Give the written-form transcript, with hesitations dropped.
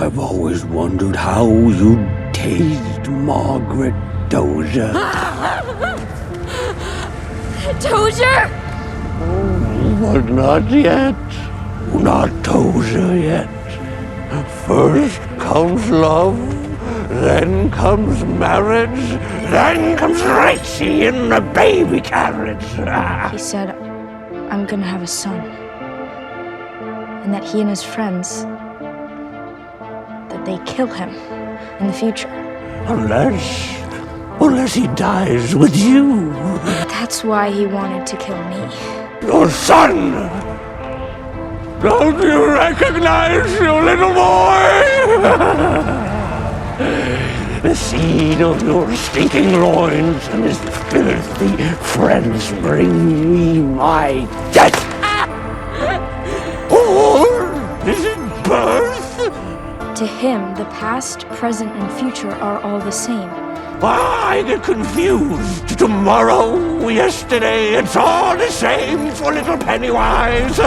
I've always wondered how you'd taste Margaret Dozier. Dozier? But not yet. Not Dozier yet. First comes love, then comes marriage, then comes Rachie in the baby carriage. He said, I'm gonna have a son. And that he and his friends, that they kill him in the future. Unless he dies with you. That's why he wanted to kill me. Your son! Don't you recognize your little boy? The seed of your stinking loins and his filthy friends bring me my death. Or is it birth? To him, the past, present, and future are all the same. I get confused. Tomorrow, yesterday, it's all the same for little Pennywise.